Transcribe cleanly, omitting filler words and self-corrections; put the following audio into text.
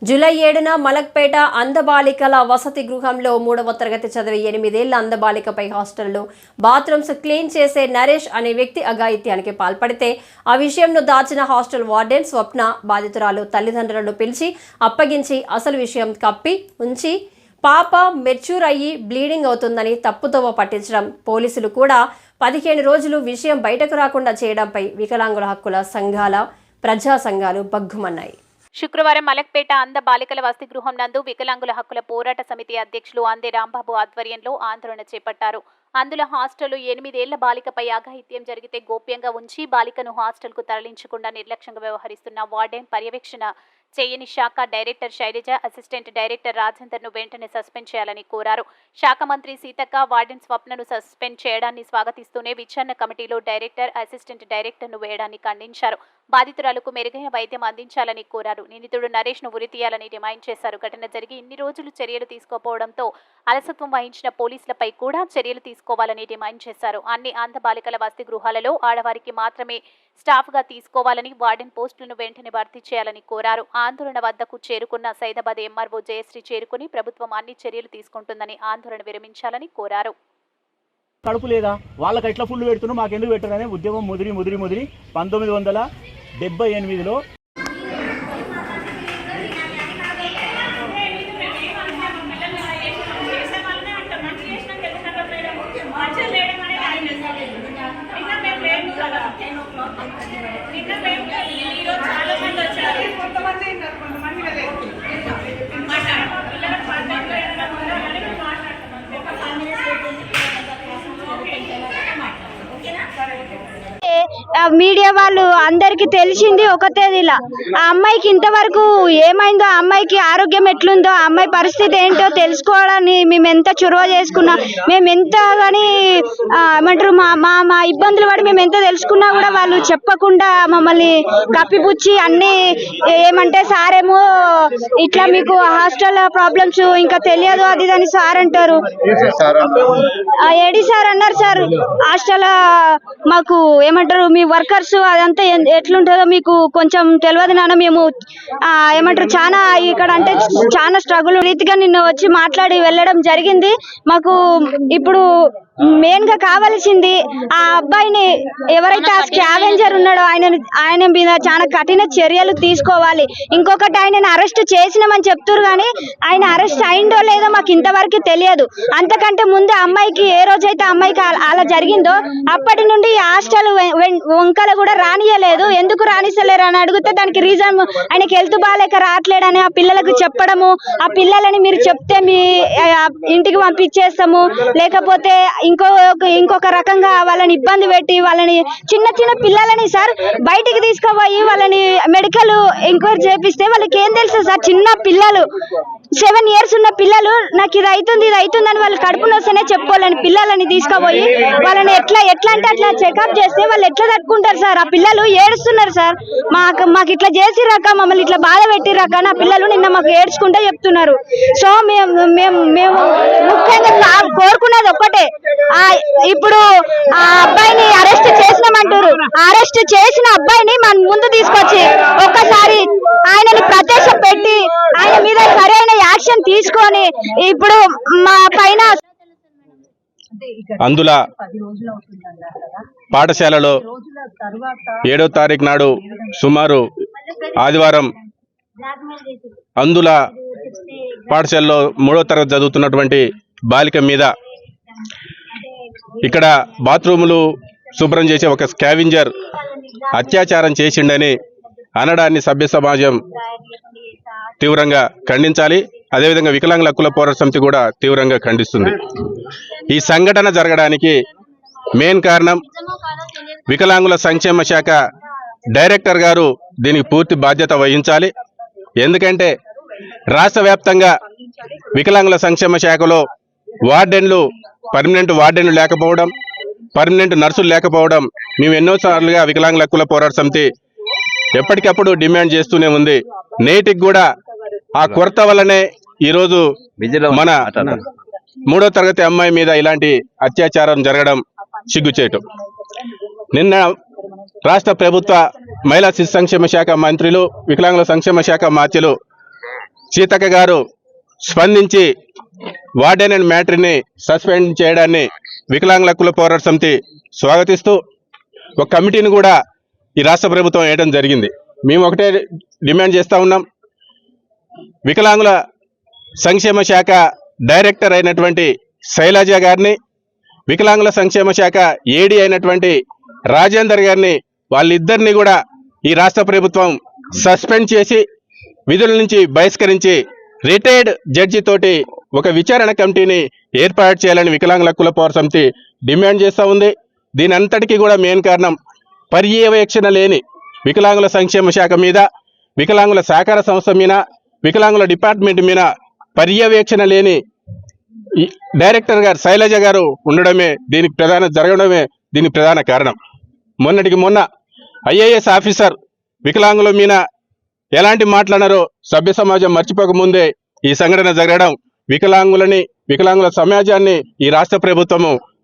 July 7న Malakpet అందబాలికల వసతి గృహంలో 3వ తరగతి చదివే 8 ఏళ్ల అందబాలికపై హాస్టల్లో బాత్రూమ్స్ క్లీన్ చేసే నరేష్ అనే వ్యక్తి అఘాయిత్యానికి పాల్పడితే ఆ విషయంను దాచిన హాస్టల్ వార్డెన్ స్వప్న బాధితురాలు తల్లిదండ్రులను పిలిచి అప్పగించి అసలు విషయం కప్పి ఉంచి పాప మెచ్యూర్ అయ్యి బ్లీడింగ్ అవుతుందని తప్పుదోవ పట్టించడం, పోలీసులు కూడా 15 రోజులు విషయం బయటకు రాకుండా చేయడంపై వికలాంగుల హక్కుల సంఘాల ప్రజా సంఘాలు బగ్గుమన్నాయి. శుక్రవారం మలక్పేట అంద బాలికల వసతి గృహం నందు వికలాంగుల హక్కుల పోరాట సమితి అధ్యక్షులు అందే రాంబాబు ఆధ్వర్యంలో ఆందోళన చేపట్టారు. అందులో హాస్టల్లో 8 ఏళ్ల బాలికపై అఘాయిత్యం జరిగితే గోప్యంగా ఉంచి బాలికను హాస్టల్కు తరలించకుండా నిర్లక్ష్యంగా వ్యవహరిస్తున్న వార్డెన్ పర్యవేక్షణ చేయని శాఖ డైరెక్టర్ శైలజ, అసిస్టెంట్ డైరెక్టర్ రాజేందర్ను వెంటనే సస్పెండ్ చేయాలని కోరారు. శాఖ మంత్రి సీతక్క వార్డెన్ స్వప్నను సస్పెండ్ చేయడాన్ని స్వాగతిస్తూనే విచారణ కమిటీలో డైరెక్టర్, అసిస్టెంట్ డైరెక్టర్ను వేయడాన్ని ఖండించారు. బాధితురాలకు మెరుగైన వైద్యం అందించాలని కోరారు. నిందితుడు నరేష్ను ఉరితీయాలని డిమాండ్ చేశారు. ఘటన జరిగి ఇన్ని రోజులు చర్యలు తీసుకోకపోవడంతో అలసత్వం వహించిన పోలీసులపై కూడా చర్యలు తీసుకోవాలని డిమాండ్ చేశారు. అన్ని అంధ బాలికల వసతి గృహాలలో ఆడవారికి మాత్రమే స్టాఫ్గా తీసుకోవాలని, వార్డెన్ పోస్టులను వెంటనే భర్తీ చేయాలని కోరారు. ఆందోళన వద్దకు చేరుకున్న సైదాబాద్ ఎంఆర్ఓ జయశ్రీ చేరుకుని ప్రభుత్వం అన్ని చర్యలు తీసుకుంటుందని ఆందోళన విరమించాలని కోరారు. కడుపు లేదా వాళ్ళకి ఎట్లా ఫుల్ పెడుతున్నా మాకెందుకు పెట్టారనే ఉద్యమం ముదిరి 1978లో మీడియా వాళ్ళు అందరికీ తెలిసింది ఒకటేదిలా, ఆ అమ్మాయికి ఇంతవరకు ఏమైందో, ఆ అమ్మాయికి ఆరోగ్యం ఎట్లుందో, ఆ అమ్మాయి పరిస్థితి ఏంటో తెలుసుకోవడానికి మేము ఎంత చొరవ చేసుకున్నా, మేము ఎంత కానీ ఏమంటారు మా ఇబ్బందులు పడి మేము ఎంత తెలుసుకున్నా కూడా వాళ్ళు చెప్పకుండా మమ్మల్ని కప్పిపుచ్చి అన్ని ఏమంటే సారేమో ఇట్లా మీకు హాస్టల్ ప్రాబ్లమ్స్ ఇంకా తెలియదు అది అని సార్ అంటారు. ఏడి సార్ అన్నారు, సార్ హాస్టల్ మాకు ఏమంటారు మీ వర్కర్స్ అదంతా ఎట్లుంటుందో మీకు కొంచెం తెలియదు నాన్న, మేము ఏమంటారు చాలా ఇక్కడ అంటే చాలా స్ట్రగుల్ రీతిగా నిన్న వచ్చి మాట్లాడి వెళ్ళడం జరిగింది. మాకు ఇప్పుడు మెయిన్ గా కావాల్సింది ఆ అబ్బాయిని ఎవరైతే ఆ స్కావెంజర్ ఉన్నాడో ఆయన మీద చాలా కఠిన చర్యలు తీసుకోవాలి. ఇంకొకటి ఆయనను అరెస్ట్ చేసినామని చెప్తారు కానీ ఆయన అరెస్ట్ అయిందో లేదో మాకు ఇంతవరకు తెలియదు. అంతకంటే ముందు అమ్మాయికి ఏ రోజైతే అమ్మాయికి అలా జరిగిందో అప్పటి నుండి హాస్టల్ వంకలు కూడా రానియలేదు. ఎందుకు రానిస్తలేరు అని అడిగితే దానికి రీజన్ ఆయనకి హెల్త్ బాగాలేక రావట్లేడని ఆ పిల్లలకు చెప్పడము, ఆ పిల్లలని మీరు చెప్తే మీ ఇంటికి పంపించేస్తాము, లేకపోతే ఇంకొక రకంగా వాళ్ళని ఇబ్బంది పెట్టి వాళ్ళని చిన్న చిన్న పిల్లలని సార్ బయటికి తీసుకుపోయి వాళ్ళని మెడికల్ ఎంక్వైరీ చేపిస్తే వాళ్ళకి ఏం తెలుసు సార్, చిన్న పిల్లలు 7 years ఉన్న పిల్లలు నాకు ఇది అవుతుందని వాళ్ళు కడుపు నొస్తేనే చెప్పుకోవాలని పిల్లలని తీసుకుపోయి వాళ్ళని ఎట్లా అంటే అట్లా చెకప్ చేస్తే వాళ్ళు ఎట్లా తట్టుకుంటారు సార్. ఆ పిల్లలు ఏడుస్తున్నారు సార్, మాకు ఇట్లా చేసిరాక మమ్మల్ని ఇట్లా బాధ పెట్టిరాక నా పిల్లలు నిన్న మాకు ఏడ్చుకుంటే చెప్తున్నారు. సో మేము ముఖ్యంగా కోరుకునేది ఒక్కటే, ఇప్పుడు ఆ అబ్బాయిని అరెస్ట్ చేసినామంటారు, అరెస్ట్ చేసిన అబ్బాయిని మన ముందు తీసుకొచ్చి ఒక్కసారి ఆయనని ప్రత్యక్ష పెట్టి ఆయన మీద సరైన యాక్షన్ తీసుకొని ఇప్పుడు మా పైన అందుల పాఠశాలలో 7వ తారీఖు నాడు సుమారు ఆదివారం అందుల పాఠశాలలో 3వ తరగతి చదువుతున్నటువంటి బాలిక మీద ఇక్కడ బాత్రూములు శుభ్రం చేసే ఒక స్కావెంజర్ అత్యాచారం చేసిండని అనడాన్ని సభ్య సమాజం తీవ్రంగా ఖండించాలి. అదేవిధంగా వికలాంగుల హక్కుల పోరాట సమితి కూడా తీవ్రంగా ఖండిస్తుంది. ఈ సంఘటన జరగడానికి మెయిన్ కారణం వికలాంగుల సంక్షేమ శాఖ డైరెక్టర్ గారు దీనికి పూర్తి బాధ్యత వహించాలి. ఎందుకంటే రాష్ట్ర వ్యాప్తంగా వికలాంగుల సంక్షేమ శాఖలో పర్మనెంట్ వార్డెన్లు లేకపోవడం, పర్మనెంట్ నర్సులు లేకపోవడం మేము ఎన్నోసార్లుగా వికలాంగుల హక్కుల పోరాట సమితి ఎప్పటికప్పుడు డిమాండ్ చేస్తూనే ఉంది. నేటికి కూడా ఆ కొరత వల్లనే ఈరోజు మన 3వ తరగతి అమ్మాయి మీద ఇలాంటి అత్యాచారం జరగడం సిగ్గుచేటు. నిన్న రాష్ట్ర ప్రభుత్వ మహిళా శిశు సంక్షేమ శాఖ మంత్రులు, వికలాంగుల సంక్షేమ శాఖ మాత్యులు సీతక్క గారు స్పందించి వార్డెన్ అండ్ మ్యాటర్ని సస్పెండ్ చేయడాన్ని వికలాంగుల హక్కుల పోరాట సమితి స్వాగతిస్తూ ఒక కమిటీని కూడా ఈ రాష్ట్ర ప్రభుత్వం వేయడం జరిగింది. మేము ఒకటే డిమాండ్ చేస్తూ ఉన్నాం, వికలాంగుల సంక్షేమ శాఖ డైరెక్టర్ అయినటువంటి శైలజ గారిని, వికలాంగుల సంక్షేమ శాఖ ఏడీ అయినటువంటి రాజేందర్ గారిని, వాళ్ళిద్దరిని కూడా ఈ రాష్ట్ర ప్రభుత్వం సస్పెండ్ చేసి విధుల నుంచి బహిష్కరించి రిటైర్డ్ జడ్జి తోటి ఒక విచారణ కమిటీని ఏర్పాటు చేయాలని వికలాంగుల హక్కుల పోరాట సమితి డిమాండ్ చేస్తూ ఉంది. దీని అంతటికీ కూడా మెయిన్ కారణం పర్యవేక్షణ లేని వికలాంగుల సంక్షేమ శాఖ మీద, వికలాంగుల సహకార సంస్థ మీద, వికలాంగుల డిపార్ట్మెంట్ మీద పర్యవేక్షణ లేని డైరెక్టర్ గారు శైలజ గారు ఉండడమే దీనికి ప్రధాన కారణం. మొన్నటికి మొన్న ఐఏఎస్ ఆఫీసర్ వికలాంగుల మీద ఎలాంటి మాట్లాడారో సభ్య సమాజం మర్చిపోకముందే ఈ సంఘటన జరగడం వికలాంగుల సమాజాన్ని ఈ రాష్ట్ర ప్రభుత్వము